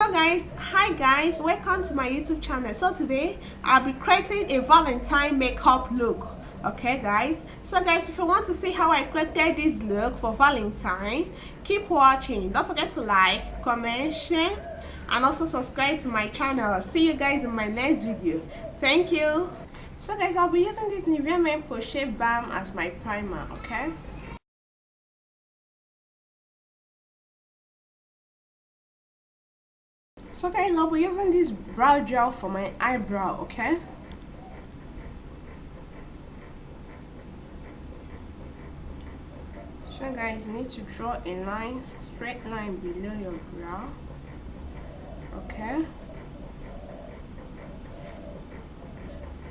So guys, hi guys, welcome to my YouTube channel. So today I'll be creating a Valentine makeup look. Okay guys, so guys, if you want to see how I created this look for Valentine, keep watching. Don't forget to like, comment, share, and also subscribe to my channel. See you guys in my next video. Thank you. So guys, I'll be using this Nivea Men Crochet Balm as my primer. Okay, so guys, I'll be using this brow gel for my eyebrow. Okay, so guys, you need to draw a line, straight line below your brow. Okay,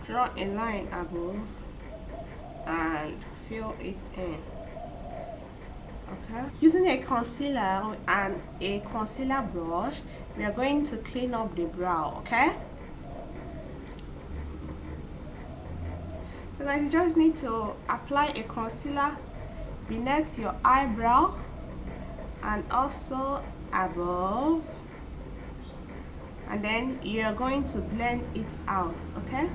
draw a line above and fill it in. Okay, using a concealer and a concealer brush, we are going to clean up the brow. Okay, so guys, you just need to apply a concealer beneath your eyebrow and also above, and then you're going to blend it out. Okay,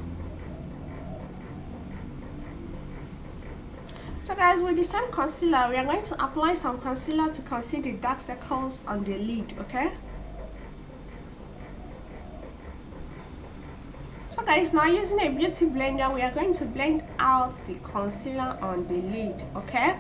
so guys, with the same concealer, we are going to apply some concealer to conceal the dark circles on the lid. Okay, so guys, now using a beauty blender, we are going to blend out the concealer on the lid. Okay,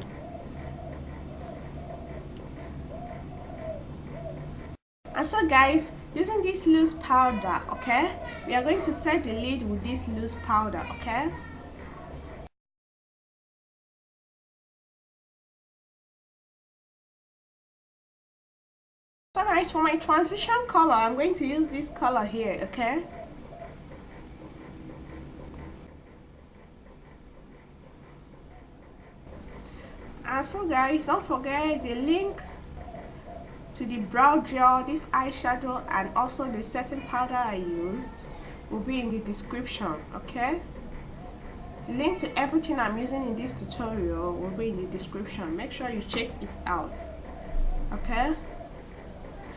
and so guys, using this loose powder, okay, we are going to set the lid with this loose powder. Okay, so guys, for my transition color, I'm going to use this color here. Okay, and so guys, don't forget the link to the brow gel, this eyeshadow, and also the setting powder I used will be in the description. Okay, the link to everything I'm using in this tutorial will be in the description. Make sure you check it out. Okay,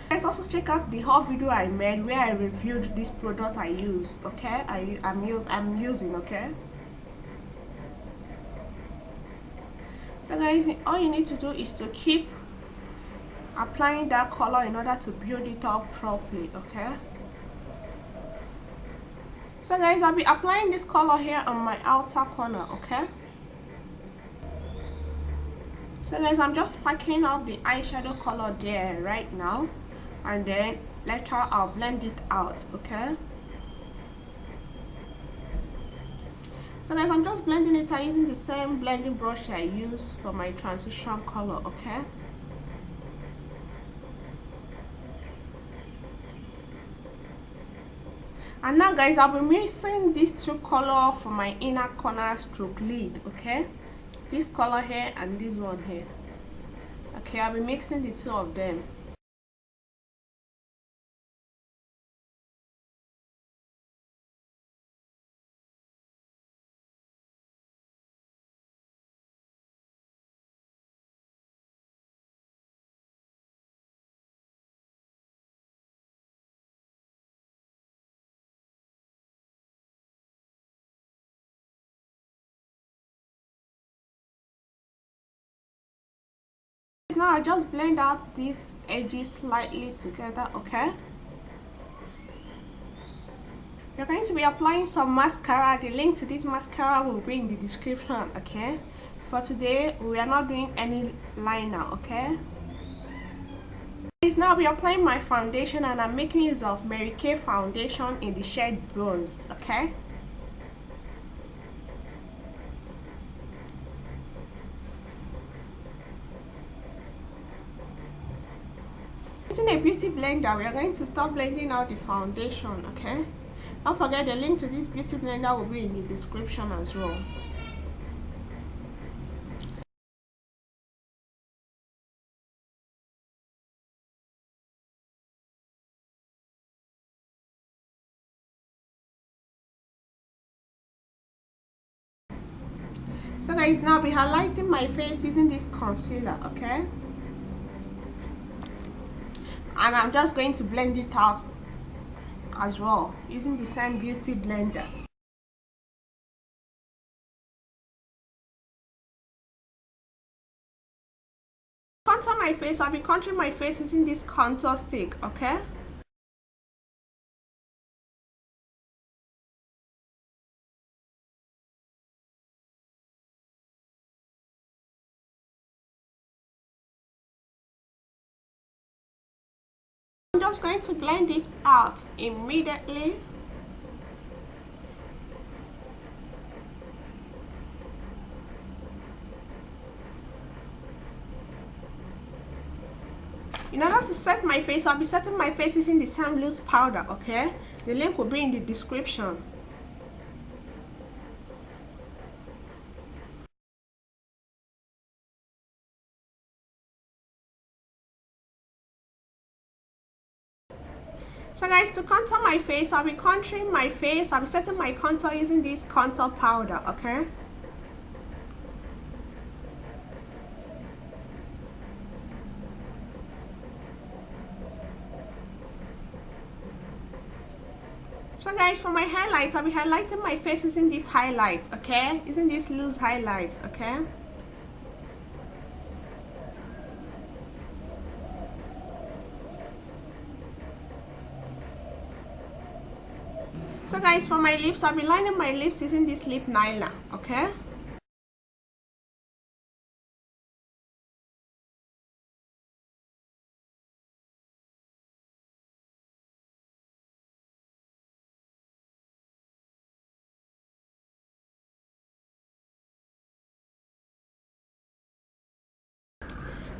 let's also check out the whole video I made where I reviewed this product I used. Okay, I'm using. Okay, so guys, all you need to do is to keep applying that color in order to build it up properly. Okay, so guys, I'll be applying this color here on my outer corner. Okay, so guys, I'm just packing up the eyeshadow color there right now, and then later I'll blend it out. Okay, so guys, I'm just blending it out using the same blending brush I used for my transition color. Okay, and now guys, I'll be mixing these two colors for my inner corner stroke lid. Okay, this color here and this one here. Okay, I'll be mixing the two of them. Now I just blend out these edges slightly together. Okay, you're going to be applying some mascara. The link to this mascara will be in the description. Okay, for today we are not doing any liner. Okay, now I'll be applying my foundation, and I'm making use of Mary Kay foundation in the shade Bronze. Okay, using a beauty blender, we are going to start blending out the foundation. Okay, don't forget the link to this beauty blender will be in the description as well. So guys, now I'll be highlighting my face using this concealer. Okay, and I'm just going to blend it out as well using the same beauty blender. Contour my face, I'll be contouring my face using this contour stick, okay? I'm just going to blend it out immediately. In order to set my face, I'll be setting my face using the same loose powder, okay? The link will be in the description. So guys, to contour my face, I'll be contouring my face. I'll be setting my contour using this contour powder, okay? So guys, for my highlights, I'll be highlighting my face using these highlights, okay? Using these loose highlights, okay? So guys, for my lips, I'll be lining my lips using this lip liner, okay?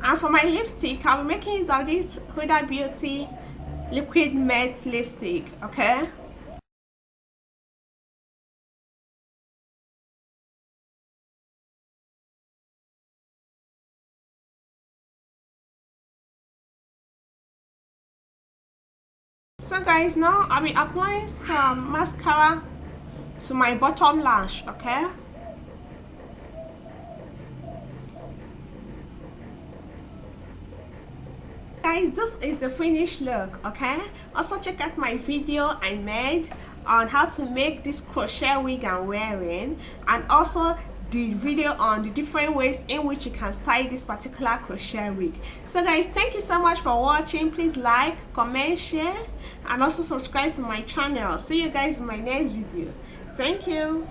And for my lipstick, I'll be making use of this Huda Beauty liquid matte lipstick, okay? So guys, now I'll be applying some mascara to my bottom lash, okay? Guys, this is the finished look, okay? Also check out my video I made on how to make this crochet wig I'm wearing, and also the video on the different ways in which you can style this particular crochet wig. So guys, thank you so much for watching. Please like, comment, share, and also subscribe to my channel. See you guys in my next video. Thank you.